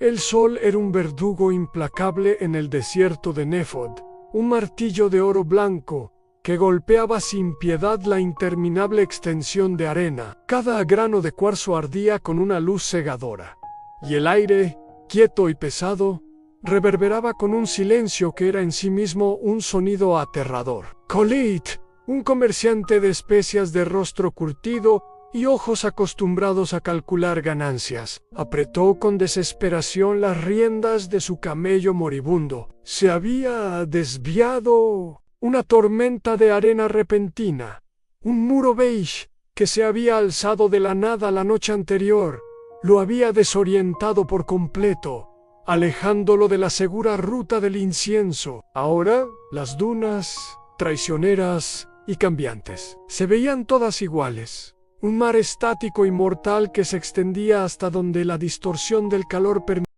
El sol era un verdugo implacable en el desierto de Nefod, un martillo de oro blanco que golpeaba sin piedad la interminable extensión de arena. Cada grano de cuarzo ardía con una luz cegadora, y el aire, quieto y pesado, reverberaba con un silencio que era en sí mismo un sonido aterrador. Khalid, un comerciante de especias de rostro curtido y ojos acostumbrados a calcular ganancias, apretó con desesperación las riendas de su camello moribundo. Se había desviado una tormenta de arena repentina, un muro beige que se había alzado de la nada la noche anterior, lo había desorientado por completo, alejándolo de la segura ruta del incienso. Ahora, las dunas, traicioneras y cambiantes, se veían todas iguales. Un mar estático y mortal que se extendía hasta donde la distorsión del calor permitía.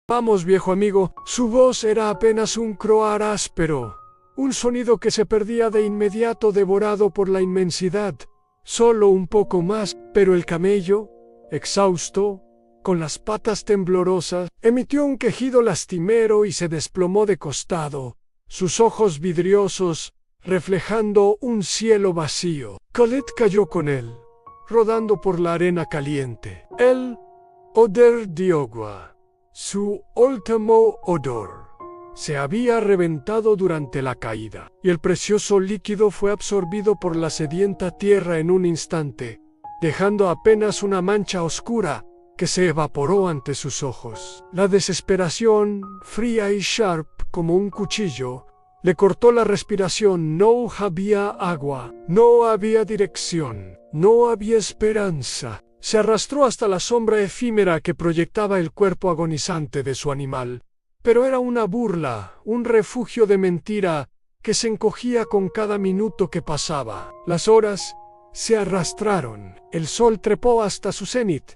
Vamos, viejo amigo. Su voz era apenas un croar áspero, un sonido que se perdía de inmediato devorado por la inmensidad. Solo un poco más, pero el camello, exhausto, con las patas temblorosas, emitió un quejido lastimero y se desplomó de costado, sus ojos vidriosos reflejando un cielo vacío. Khalid cayó con él, rodando por la arena caliente. El odor de agua, su último odor, se había reventado durante la caída, y el precioso líquido fue absorbido por la sedienta tierra en un instante, dejando apenas una mancha oscura que se evaporó ante sus ojos. La desesperación, fría y sharp como un cuchillo, le cortó la respiración. No había agua, no había dirección, no había esperanza. Se arrastró hasta la sombra efímera que proyectaba el cuerpo agonizante de su animal. Pero era una burla, un refugio de mentira que se encogía con cada minuto que pasaba. Las horas se arrastraron, el sol trepó hasta su cenit,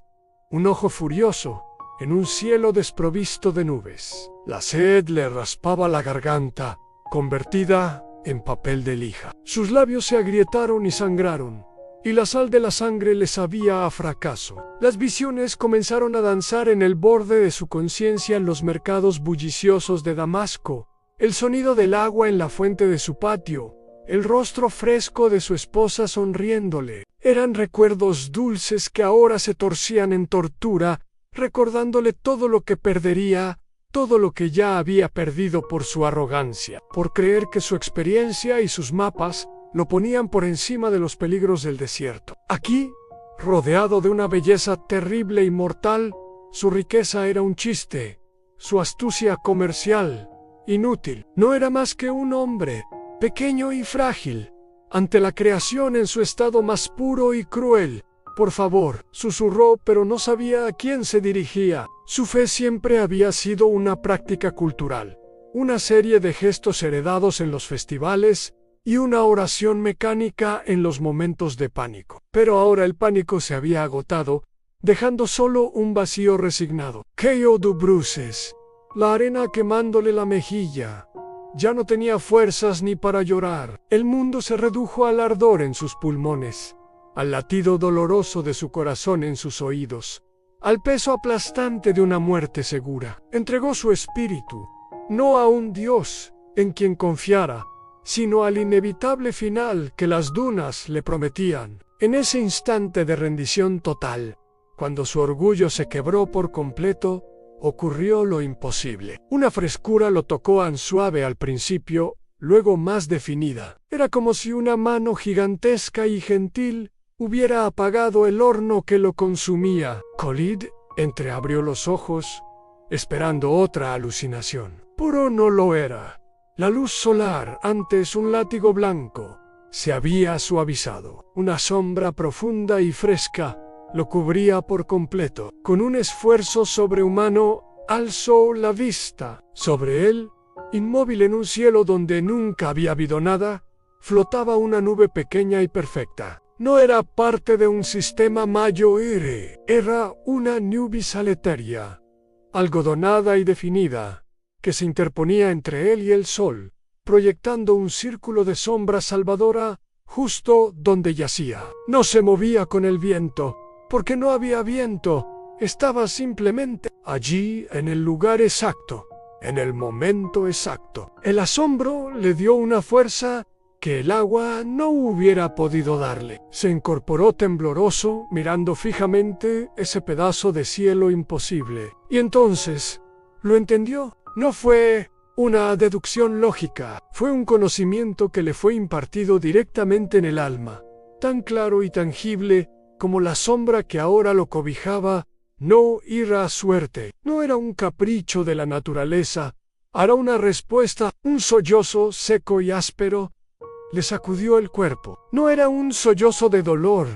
un ojo furioso, en un cielo desprovisto de nubes. La sed le raspaba la garganta, convertida en papel de lija. Sus labios se agrietaron y sangraron, y la sal de la sangre le sabía a fracaso. Las visiones comenzaron a danzar en el borde de su conciencia en los mercados bulliciosos de Damasco, el sonido del agua en la fuente de su patio, el rostro fresco de su esposa sonriéndole. Eran recuerdos dulces que ahora se torcían en tortura, recordándole todo lo que perdería, todo lo que ya había perdido por su arrogancia, por creer que su experiencia y sus mapas lo ponían por encima de los peligros del desierto. Aquí, rodeado de una belleza terrible y mortal, su riqueza era un chiste, su astucia comercial, inútil. No era más que un hombre, pequeño y frágil, ante la creación en su estado más puro y cruel. «Por favor», susurró, pero no sabía a quién se dirigía. Su fe siempre había sido una práctica cultural, una serie de gestos heredados en los festivales y una oración mecánica en los momentos de pánico. Pero ahora el pánico se había agotado, dejando solo un vacío resignado. Cayo de bruces, la arena quemándole la mejilla. Ya no tenía fuerzas ni para llorar. El mundo se redujo al ardor en sus pulmones, al latido doloroso de su corazón en sus oídos, al peso aplastante de una muerte segura. Entregó su espíritu, no a un Dios en quien confiara, sino al inevitable final que las dunas le prometían. En ese instante de rendición total, cuando su orgullo se quebró por completo, ocurrió lo imposible. Una frescura lo tocó tan suave al principio, luego más definida. Era como si una mano gigantesca y gentil hubiera apagado el horno que lo consumía. Khalid entreabrió los ojos, esperando otra alucinación. Pero no lo era. La luz solar, antes un látigo blanco, se había suavizado. Una sombra profunda y fresca lo cubría por completo. Con un esfuerzo sobrehumano, alzó la vista. Sobre él, inmóvil en un cielo donde nunca había habido nada, flotaba una nube pequeña y perfecta. No era parte de un sistema mayor, era una nubis aleteria, algodonada y definida, que se interponía entre él y el sol, proyectando un círculo de sombra salvadora justo donde yacía. No se movía con el viento, porque no había viento, estaba simplemente allí, en el lugar exacto, en el momento exacto. El asombro le dio una fuerza que el agua no hubiera podido darle. Se incorporó tembloroso, mirando fijamente ese pedazo de cielo imposible. Y entonces, lo entendió. No fue una deducción lógica, fue un conocimiento que le fue impartido directamente en el alma, tan claro y tangible como la sombra que ahora lo cobijaba. No irá a suerte, no era un capricho de la naturaleza, hará una respuesta. Un sollozo seco y áspero le sacudió el cuerpo. No era un sollozo de dolor,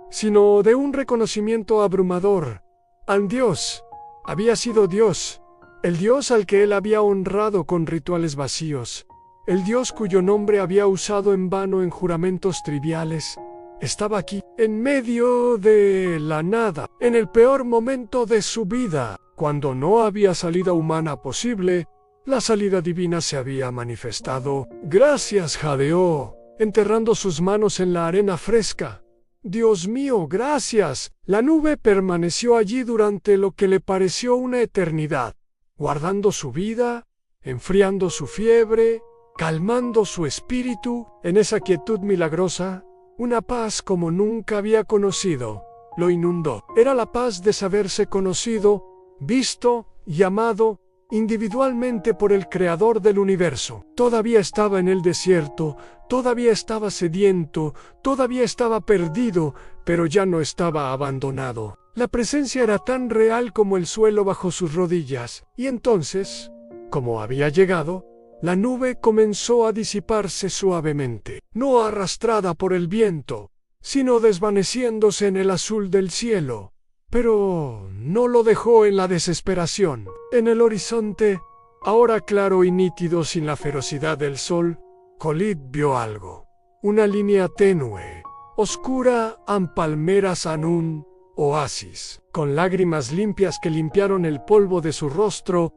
sino de un reconocimiento abrumador. Al Dios, había sido Dios, el Dios al que él había honrado con rituales vacíos, el Dios cuyo nombre había usado en vano en juramentos triviales. Estaba aquí, en medio de la nada, en el peor momento de su vida. Cuando no había salida humana posible, la salida divina se había manifestado. Gracias, jadeó, enterrando sus manos en la arena fresca. Dios mío, gracias. La nube permaneció allí durante lo que le pareció una eternidad, guardando su vida, enfriando su fiebre, calmando su espíritu. En esa quietud milagrosa, una paz como nunca había conocido lo inundó. Era la paz de saberse conocido, visto y amado individualmente por el Creador del universo. Todavía estaba en el desierto, todavía estaba sediento, todavía estaba perdido, pero ya no estaba abandonado. La presencia era tan real como el suelo bajo sus rodillas. Y entonces, como había llegado, la nube comenzó a disiparse suavemente, no arrastrada por el viento, sino desvaneciéndose en el azul del cielo. Pero no lo dejó en la desesperación. En el horizonte, ahora claro y nítido sin la ferocidad del sol, Khalid vio algo. Una línea tenue, oscura, en palmeras en un oasis. Con lágrimas limpias que limpiaron el polvo de su rostro,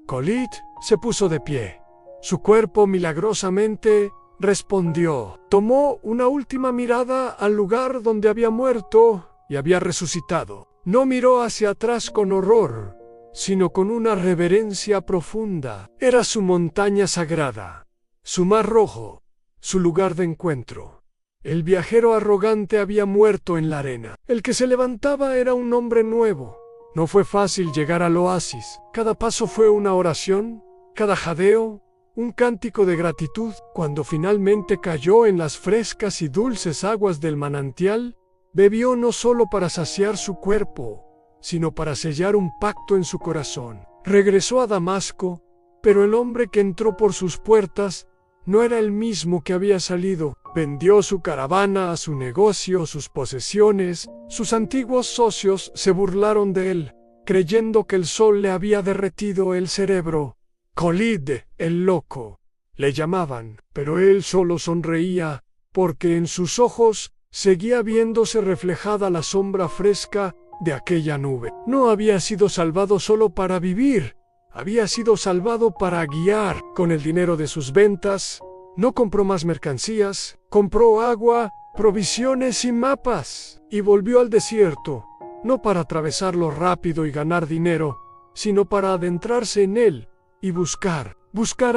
Khalid se puso de pie. Su cuerpo milagrosamente respondió. Tomó una última mirada al lugar donde había muerto y había resucitado. No miró hacia atrás con horror, sino con una reverencia profunda. Era su montaña sagrada, su mar rojo, su lugar de encuentro. El viajero arrogante había muerto en la arena. El que se levantaba era un hombre nuevo. No fue fácil llegar al oasis. Cada paso fue una oración, cada jadeo, un cántico de gratitud. Cuando finalmente cayó en las frescas y dulces aguas del manantial, bebió no solo para saciar su cuerpo, sino para sellar un pacto en su corazón. Regresó a Damasco, pero el hombre que entró por sus puertas no era el mismo que había salido. Vendió su caravana, su negocio, sus posesiones. Sus antiguos socios se burlaron de él, creyendo que el sol le había derretido el cerebro. Khalid, el loco, le llamaban, pero él solo sonreía, porque en sus ojos seguía viéndose reflejada la sombra fresca de aquella nube. No había sido salvado solo para vivir, había sido salvado para guiar. Con el dinero de sus ventas, no compró más mercancías, compró agua, provisiones y mapas, y volvió al desierto, no para atravesarlo rápido y ganar dinero, sino para adentrarse en él y buscar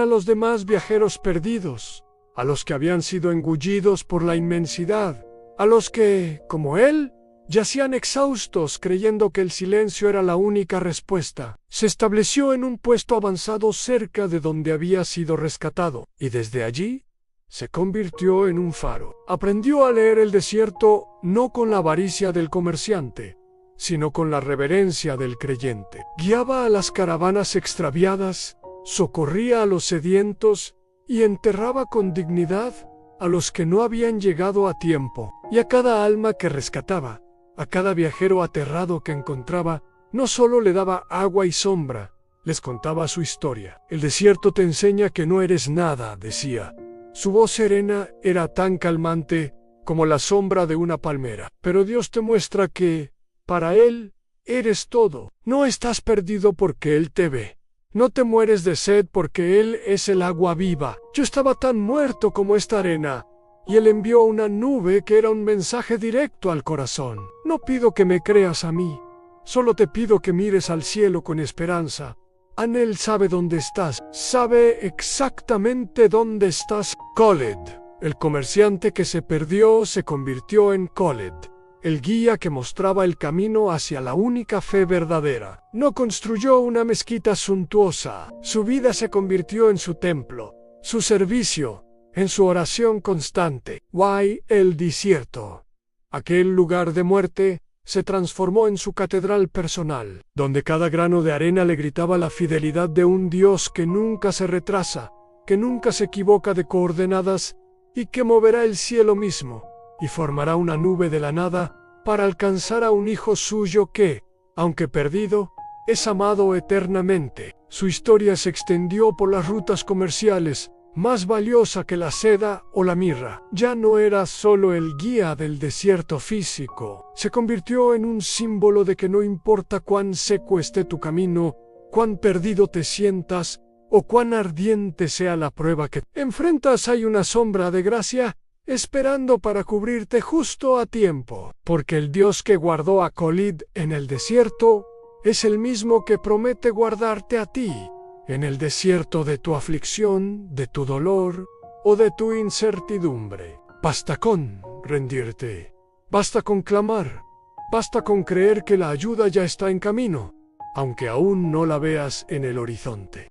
a los demás viajeros perdidos, a los que habían sido engullidos por la inmensidad, a los que, como él, yacían exhaustos creyendo que el silencio era la única respuesta. Se estableció en un puesto avanzado cerca de donde había sido rescatado, y desde allí se convirtió en un faro. Aprendió a leer el desierto no con la avaricia del comerciante, sino con la reverencia del creyente. Guiaba a las caravanas extraviadas, socorría a los sedientos y enterraba con dignidad a los que no habían llegado a tiempo. Y a cada alma que rescataba, a cada viajero aterrado que encontraba, no solo le daba agua y sombra, les contaba su historia. El desierto te enseña que no eres nada, decía. Su voz serena era tan calmante como la sombra de una palmera. Pero Dios te muestra que, para Él, eres todo. No estás perdido porque Él te ve. No te mueres de sed porque Él es el agua viva. Yo estaba tan muerto como esta arena, y Él envió una nube que era un mensaje directo al corazón. No pido que me creas a mí, Solo te pido que mires al cielo con esperanza. Anel sabe dónde estás, sabe exactamente dónde estás. Khaled, el comerciante que se perdió, se convirtió en Khaled, el guía que mostraba el camino hacia la única fe verdadera. No construyó una mezquita suntuosa, su vida se convirtió en su templo, su servicio, en su oración constante. El desierto, aquel lugar de muerte, se transformó en su catedral personal, donde cada grano de arena le gritaba la fidelidad de un Dios que nunca se retrasa, que nunca se equivoca de coordenadas y que moverá el cielo mismo y formará una nube de la nada para alcanzar a un hijo suyo que, aunque perdido, es amado eternamente. Su historia se extendió por las rutas comerciales, más valiosa que la seda o la mirra. Ya no era solo el guía del desierto físico, se convirtió en un símbolo de que no importa cuán seco esté tu camino, cuán perdido te sientas o cuán ardiente sea la prueba que enfrentas, hay una sombra de gracia esperando para cubrirte justo a tiempo, porque el Dios que guardó a Khaled en el desierto es el mismo que promete guardarte a ti en el desierto de tu aflicción, de tu dolor o de tu incertidumbre. Basta con rendirte, basta con clamar, basta con creer que la ayuda ya está en camino, aunque aún no la veas en el horizonte.